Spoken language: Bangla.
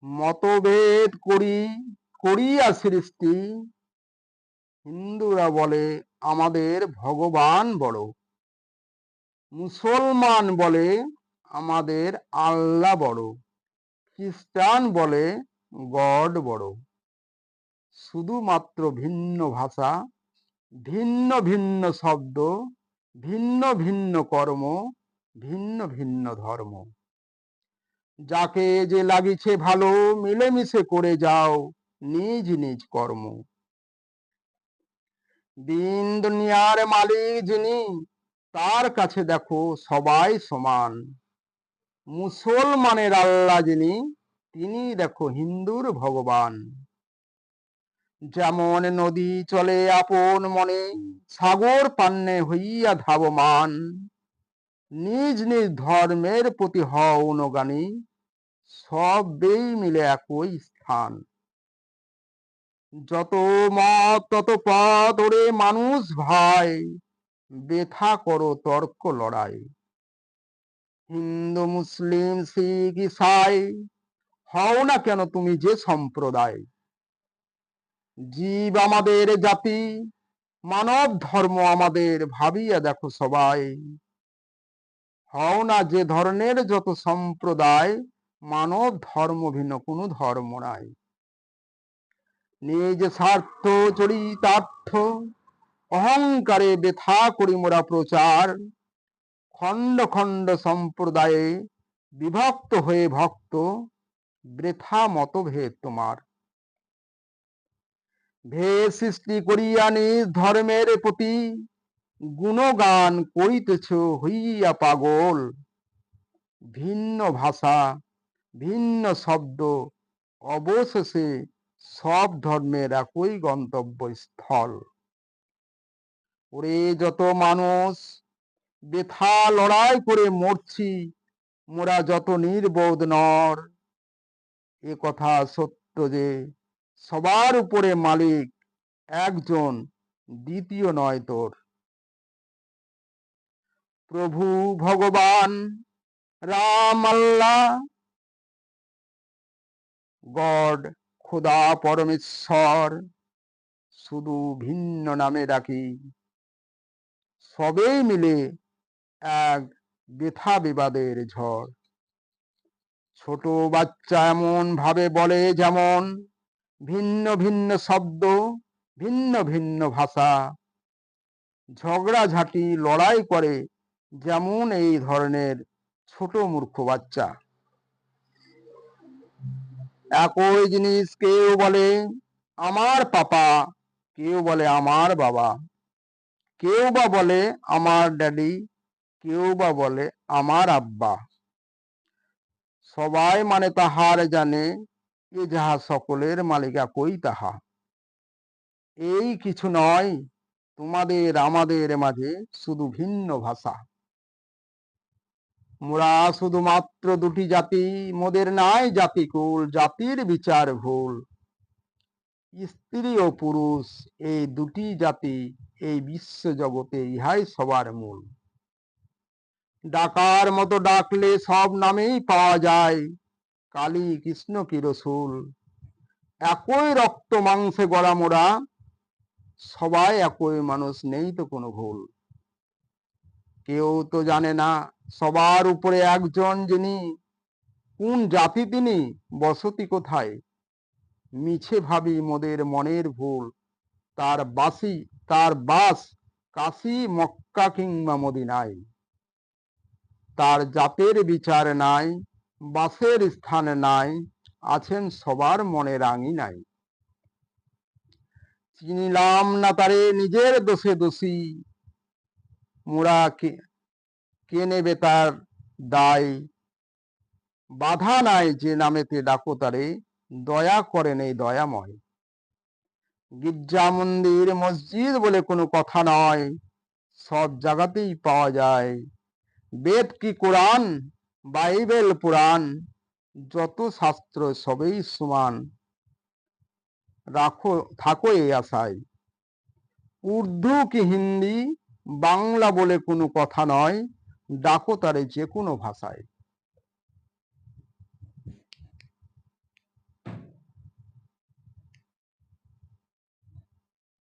মতভেদ করিয়া সৃষ্টি। হিন্দুরা বলে আমাদের ভগবান বড়, মুসলমান বলে আমাদের আল্লাহ বড়, খ্রিস্টান বলে গড বড়। শুধুমাত্র ভিন্ন ভাষা, ভিন্ন ভিন্ন শব্দ, ভিন্ন ভিন্ন কর্ম, ভিন্ন ভিন্ন ধর্ম। যাকে যে লাগিছে ভালো, মিলেমিশে করে যাও নিজ নিজ কর্ম। দিন দুনিয়ার মালিক যিনি, তার কাছে দেখো সবাই সমান। মুসলমানের আল্লাহ যিনি, তিনি দেখো হিন্দুর ভগবান। যেমন নদী চলে আপন মনে, সাগর পান্নে হইয়া ধাবমান। নিজ নিজ ধর্মের প্রতি হও অনুগামী, সবেই মিলে একই স্থান। যত মত তত পথ ওরে মানুষ ভাই, বেথা করো তর্ক লড়াই। হিন্দু মুসলিম শিখ ইসাই, হও না কেন তুমি যে সম্প্রদায়। জীব আমাদের জাতি, মানব ধর্ম আমাদের, ভাবিয়া দেখো সবাই। হও না যে ধরনের যত সম্প্রদায়, মানব ধর্ম ভিন্ন কোনো ধর্ম নাই। নিজ স্বার্থ চরিতার্থ, অহংকারে বেথা করি মোরা প্রচার। খণ্ড খণ্ড সম্প্রদায়ে বিভক্ত হয়ে ভক্ত, বৃথা মতভেদ তোমার। ভেদ সৃষ্টি করিয়া নিজ ধর্মের প্রতি, গুণগান করিতেছ হইয়া পাগল। ভিন্ন ভাষা, ভিন্ন শব্দ, অবশেষে সব ধর্মের একই গন্তব্যস্থল। ওরে যত মানুষ বৃথা লড়াই করে মরছি, মোরা যত নির্বোধ নর। এ কথা সত্য যে সবার উপরে মালিক একজন, দ্বিতীয় নয় তোর। প্রভু ভগবান রাম আল্লাহ, গড খোদা পরমেশ্বর, শুধু ভিন্ন নামে ডাকি। সবেই মিলে এক বৃথা বিবাদের ঝড়। ছোট বাচ্চা এমন ভাবে বলে যেমন, ভিন্ন ভিন্ন শব্দ, ভিন্ন ভিন্ন ভাষা। ঝগড়াঝাটি লড়াই করে যেমন এই ধরনের ছোট মূর্খ বাচ্চা। একই জিনিস কেউ বলে আমার পাপা, কেউ বলে আমার বাবা, কেউ বা বলে আমার ড্যাডি, কেউ বা বলে আমার আব্বা। সবাই মানে তাহার জানে, এ যাহা সকলের মালিক একই তাহা। এই কিছু নয় তোমাদের আমাদের মাঝে, শুধু ভিন্ন ভাষা। মোরা শুধুমাত্র দুটি জাতি, মোদের নাই জাতিকুল, জাতির বিচার ভুল। স্ত্রী ও পুরুষ এই দুটি জাতি, এই বিশ্ব জগতে ইহাই সবার মূল। ডাকার মতো ডাকলে সব নামেই পাওয়া যায়, কালী কৃষ্ণ কি রসুল। একই রক্ত মাংসে গড়া মোরা, সবাই একই মানুষ, নেই তো কোনো ভুল। কেউ তো জানে না সবার উপরে একজন যিনি, কোন জাতি তিনি, বসতি কোথায়। মিছে ভাবি মোদের মনের ভুল, তার বাস কাশী মক্কা কিংবা মদিনায়। তার জাতের বিচার নাই, বাসের স্থান নাই, আছেন সবার মনের আঙিনায়। চিনিলাম না তারে নিজের দোষে দোষী, মোরা কে নেবে তার দায়। বাধা নাই যে নামেতে ডাকো তারে, দয়া করেন এই দয়াময়। গির্জা মন্দির মসজিদ বলে কোনো কথা নয়, সব জায়গাতেই পাওয়া যায়। বেদ কি কোরআন, বাইবেল পুরাণ, যত শাস্ত্র সবেই সমান। থাকো এই আশায়। উর্দু কি হিন্দি, বাংলা বলে কোনো কথা নয়, ডাকো তারে যে কোনো ভাষায়।